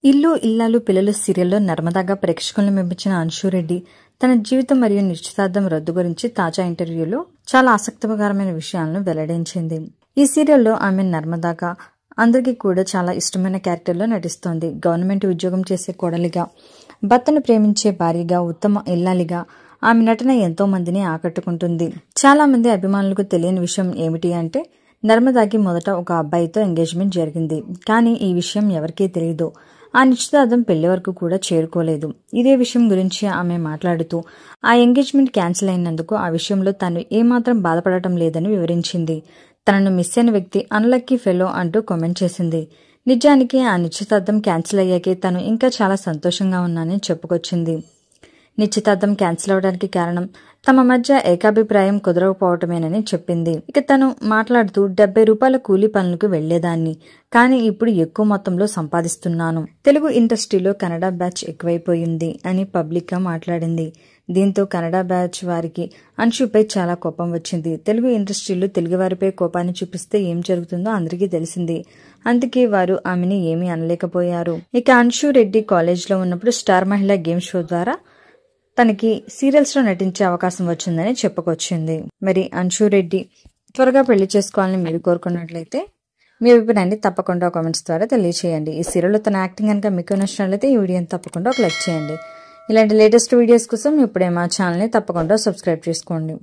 ఇల్లు ఇల్లాలు పిల్లలు సీరియల్లో నర్మదాగా ప్రేక్షకులను మెప్పించిన అన్షు రెడ్డి తన జీవితం మరియు నిశ్చితార్థం రద్దు గురించి తాజా ఇంటర్వ్యూలో చాలా ఆసక్తికరమైన విషయాలను వెల్లడించింది. ఈ సీరియల్లో ఆమె నర్మదాగా అందరికీ కూడా చాలా ఇష్టమైన క్యారెక్టర్లో నటిస్తోంది. గవర్నమెంట్ ఉద్యోగం చేసే కోడలిగా, భర్తను ప్రేమించే భార్యగా, ఉత్తమ ఇల్లాలిగా ఆమె నటన ఎంతో మందిని ఆకట్టుకుంటుంది. చాలా మంది అభిమానులకు తెలియని విషయం ఏమిటి అంటే నర్మదాకి మొదట ఒక అబ్బాయితో ఎంగేజ్మెంట్ జరిగింది. కానీ ఈ విషయం ఎవరికీ తెలియదు. ఆ నిశ్చితార్థం పెళ్లి వరకు కూడా చేరుకోలేదు. ఇదే విషయం గురించి ఆమె మాట్లాడుతూ ఆ ఎంగేజ్మెంట్ క్యాన్సిల్ అయినందుకు ఆ విషయంలో తాను ఏమాత్రం బాధపడటం లేదని వివరించింది. తనను మిస్ అయిన వ్యక్తి అన్లక్కీ ఫెలో అంటూ కామెంట్ చేసింది. నిజానికి ఆ నిశ్చితార్థం క్యాన్సిల్ అయ్యాకే తను ఇంకా చాలా సంతోషంగా ఉన్నానని చెప్పుకొచ్చింది. నిశ్చితార్థం క్యాన్సిల్ అవడానికి కారణం తమ మధ్య ఏకాభిప్రాయం కుదరకపోవటమేనని చెప్పింది. ఇక తను మాట్లాడుతూ 70 రూపాయల కూలీ పనులకు వెళ్లేదాన్ని, కానీ ఇప్పుడు ఎక్కువ మొత్తంలో సంపాదిస్తున్నాను. తెలుగు ఇండస్ట్రీలో కన్నడ బ్యాచ్ ఎక్కువైపోయింది అని పబ్లిక్ గా మాట్లాడింది. దీంతో కన్నడ బ్యాచ్ వారికి అన్షుపై చాలా కోపం వచ్చింది. తెలుగు ఇండస్ట్రీలో తెలుగువారిపై కోపాన్ని చూపిస్తే ఏం జరుగుతుందో అందరికీ తెలిసింది. అందుకే వారు ఆమెని ఏమీ అనలేకపోయారు. ఇక అన్షు రెడ్డి కాలేజ్లో ఉన్నప్పుడు స్టార్ మహిళా గేమ్ షో ద్వారా తనకి సీరియల్స్ లో నటించే అవకాశం వచ్చిందని చెప్పుకొచ్చింది. మరి అన్షు రెడ్డి త్వరగా పెళ్లి చేసుకోవాలని మీరు కోరుకున్నట్లయితే మీ అభిప్రాయాన్ని తప్పకుండా కామెంట్స్ ద్వారా తెలియజేయండి. ఈ సీరియల్లో తన యాక్టింగ్ కనుక మీకు నచ్చినట్లయితే ఈ వీడియోని తప్పకుండా ఒక లైక్ చేయండి. ఇలాంటి లేటెస్ట్ వీడియోస్ కోసం ఇప్పుడే మా ఛానల్ని తప్పకుండా సబ్స్క్రైబ్ చేసుకోండి.